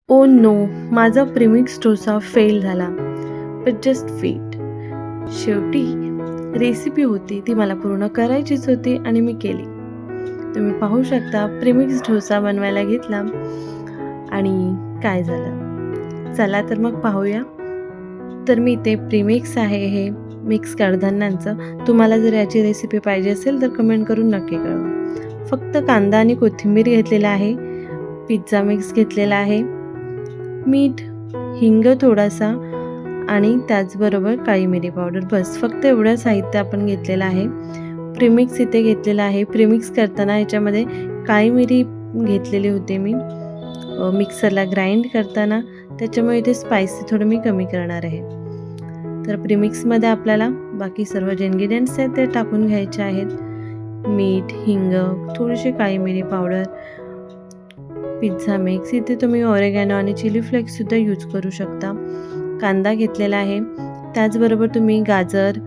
ओ no! माझा premix dosa fail झाला. But just wait. शेवटी रेसिपी होती ती मला पूर्ण करायचीच होती आणि मी केली. तुम्ही पाहू शकता प्रीमिक्स डोसा बनवायला घेतला आणि काय झालं? चला तर मग पाहूया. तर मी इथे प्रीमिक्स आहे हे मिक्स कडधान्यांचं. तुम्हाला जर याची रेसिपी पाहिजे असेल तर कमेंट करून नक्की कळवा. फक्त कांदा आणि कोथिंबीर घेतलेला आहे. पिझ्झा मिक्स घेतलेला आहे. मीठ, हिंग थोडासा आणि त्याचबरोबर काळी मिरी पावडर. बस फक्त एवढं साहित्य आपण घेतलेलं आहे. प्रीमिक्स इथे घेतलेलं आहे. प्रीमिक्स करताना याच्यामध्ये काळी मिरी घेतलेली होते मी मिक्सरला ग्राइंड करताना, त्याच्यामुळे इथे स्पायसी थोडं मी कमी करणार आहे. तर प्रीमिक्समध्ये आपल्याला बाकी सर्व जे इन्ग्रेडियंट्स आहेत ते टाकून घ्यायचे आहेत. मीठ, हिंग, थोडीशी काळी मिरी पावडर, पिझ्झा मिक्स. इथे तुम्ही ऑरेगॅनो आणि चिली फ्लेक्ससुद्धा यूज करू शकता. कांदा घेतलेला आहे. त्याचबरोबर तुम्ही गाजर,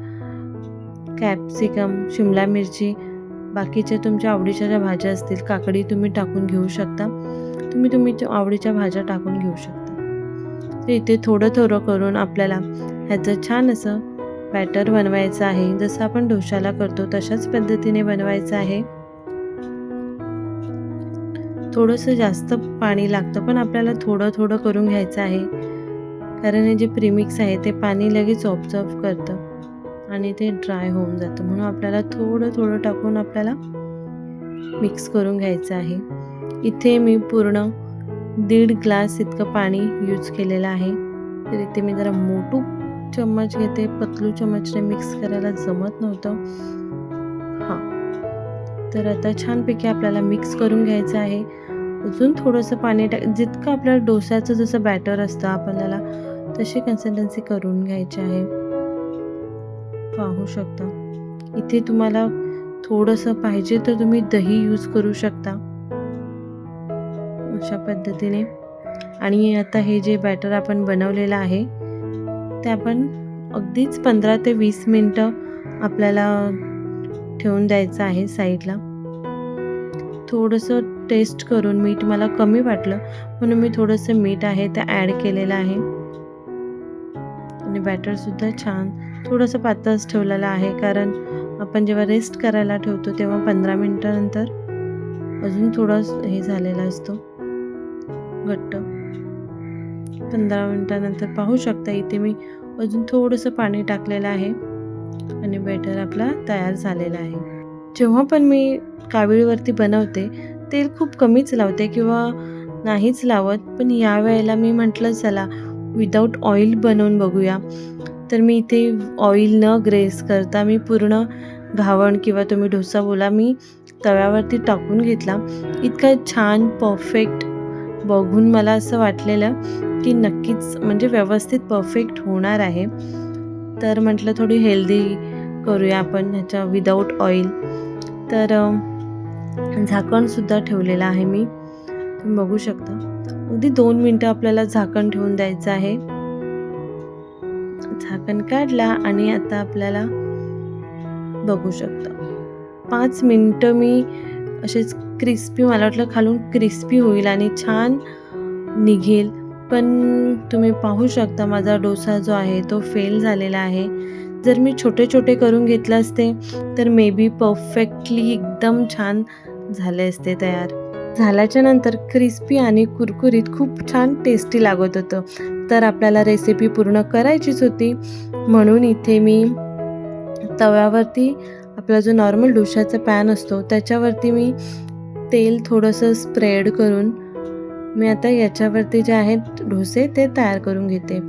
कॅप्सिकम, शिमला मिरची, बाकीच्या तुमच्या आवडीच्या ज्या भाज्या असतील, काकडी तुम्ही टाकून घेऊ शकता. तुम्ही आवडीच्या भाज्या टाकून घेऊ शकता. तर इथे थोडं थोडं करून आपल्याला ह्याचं छान असं बॅटर बनवायचं आहे. जसं आपण डोशाला करतो तशाच पद्धतीने बनवायचं आहे. थोडंसं जास्त पाणी लागतं, पण आपल्याला थोडं थोडं करून घ्यायचं आहे. कारण हे जे प्रीमिक्स आहे ते पाणी लगेच ऑब्झर्व करतं आणि ते ड्राय होऊन जातं. म्हणून आपल्याला थोडं थोडं टाकून आपल्याला मिक्स करून घ्यायचं आहे. इथे मी पूर्ण 1.5 ग्लास इतकं पाणी यूज केलेलं आहे. तर इथे मी जरा मोठू चम्मच घेते. पतलू चम्मचने मिक्स करायला जमत नव्हतं. तर आता छानपैकी आपल्याला मिक्स करून घ्यायचं आहे. अजून थोडंसं पाणी जितकं आपल्याला डोस्याचं जसं बॅटर असतं आपल्याला तशी कन्सिस्टन्सी करून घ्यायची आहे. पाहू शकता. इथे तुम्हाला थोडंसं पाहिजे तर तुम्ही दही यूज करू शकता अशा पद्धतीने. आणि आता हे जे बॅटर आपण बनवलेलं आहे ते आपण अगदीच 15 ते 20 मिनटं आपल्याला ठेवून द्यायचं आहे साईडला. थोडंसं टेस्ट करून मीठ मला कमी वाटलं म्हणून मी थोडंसं मीठ आहे ते ॲड केलेलं आहे. आणि बॅटरसुद्धा छान थोडंसं पातळच ठेवलेलं आहे, कारण आपण जेव्हा रेस्ट करायला ठेवतो तेव्हा 15 मिनटानंतर अजून थोडं हे झालेला असतो घट्ट. 15 मिनटानंतर पाहू शकता इथे मी अजून थोडंसं पाणी टाकलेलं आहे आणि बॅटर आपला तयार झालेला आहे. जेव्हा पण मी कावीळवरती बनवते तेल खूप कमीच लावते किंवा नाहीच लावत, पण यावेळेला मी म्हटलं चला विदाऊट ऑइल बनवून बघूया. तर मी इथे ऑइल न ग्रेस करता मी पूर्ण घावण किंवा तुम्ही डोसा बोला मी तव्यावरती टाकून घेतला. इतका छान परफेक्ट बघून मला असं वाटलेलं की नक्कीच म्हणजे व्यवस्थित परफेक्ट होणार आहे. तर म्हटलं थोडी हेल्दी करूया आपण ह्याच्या विदाऊट ऑइल. तर झाकणसुद्धा ठेवलेलं आहे मी. तुम्ही बघू शकता अगदी 2 मिनटं आपल्याला झाकण ठेवून द्यायचं आहे. झाकण काढला आणि आता आपल्याला बघू शकता 5 मिनटं मी असेच क्रिस्पी, मला वाटलं खालून क्रिस्पी होईल आणि छान निघेल, पण तुम्ही पाहू शकता माझा डोसा जो आहे तो फेल झालेला आहे. जर मी छोटे छोटे करून घेतले असते तर मे बी परफेक्टली एकदम छान झाले असते तयार. झाल्याच्या नंतर क्रिस्पी आणि कुरकुरीत खूप छान टेस्टी लागत होतं. तर आपल्याला रेसिपी पूर्ण करायचीच होती म्हणून इथे मी तव्यावरती आपला जो नॉर्मल डोशाचा पॅन असतो त्याच्यावरती मी तेल थोडंसं स्प्रेड करून मी आता याच्यावरती जे आहेत डोसे ते तयार करून घेते.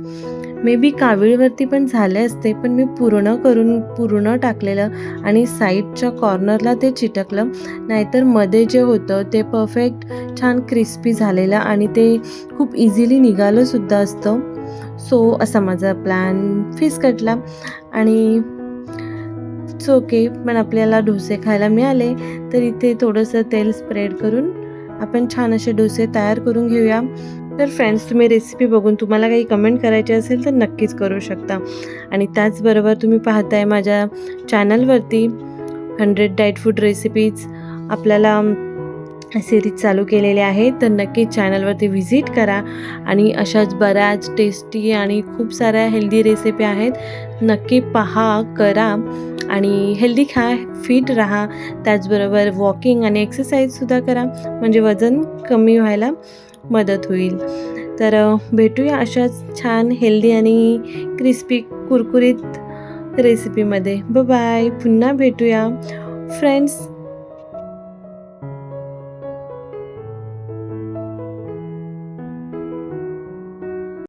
मे बी कावीळवरती पण झाले असते, पण मी पूर्ण टाकलेलं आणि साईडच्या कॉर्नरला ते चिटकलं, नाहीतर मध्ये जे होतं ते परफेक्ट छान क्रिस्पी झालेलं आणि ते खूप इझिली निघालंसुद्धा असतं. सो असा माझा प्लॅन फिसकटला आणि इट्स ओके. पण आपल्याला डोसे खायला मिळाले. तर इथे थोडंसं तेल स्प्रेड करून आपण छान असे डोसे तयार करून घेऊया. तर फ्रेंड्स, तुम्ही रेसिपी बघून तुम्हाला काही कमेंट करायची असेल तर नक्कीच करू शकता. आणि त्याचबरोबर तुम्ही पाहताय माझ्या चॅनलवरती 100 डाएट फूड रेसिपीज आपल्याला सिरीज चालू केलेले आहेत, तर नक्की चॅनलवरती व्हिजिट करा आणि अशाच बऱ्याच टेस्टी आणि खूप साऱ्या हेल्दी रेसिपी आहेत. नक्की पहा, करा आणि हेल्दी खा, फिट राहा. त्याचबरोबर वॉकिंग आणि एक्सरसाइजसुद्धा करा, म्हणजे वजन कमी व्हायला मदत होईल. तर भेटूया अशाच छान हेल्दी आणि क्रिस्पी कुरकुरीत रेसिपीमध्ये. Bye bye. पुन्हा भेटूया फ्रेंड्स.